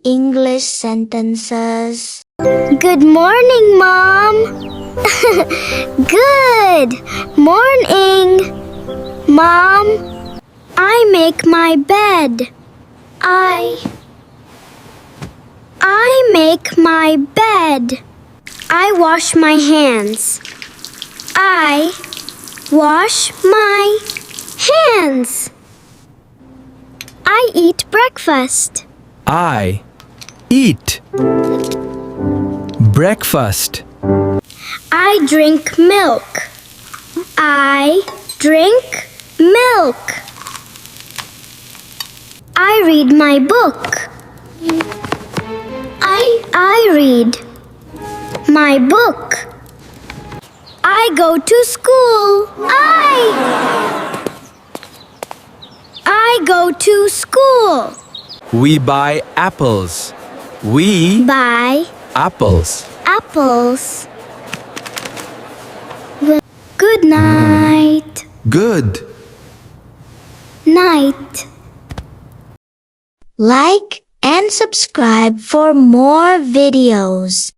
English sentences. Good morning, Mom. Good morning, Mom. I make my bed. I make my bed. I wash my hands. I wash my hands. I eat breakfast. I eat breakfast. I drink milk. I drink milk. I read my book. I read my book. I go to school. I go to school. We buy apples. We Buy apples. apples. Good night. Good. Night. Like and subscribe for more videos.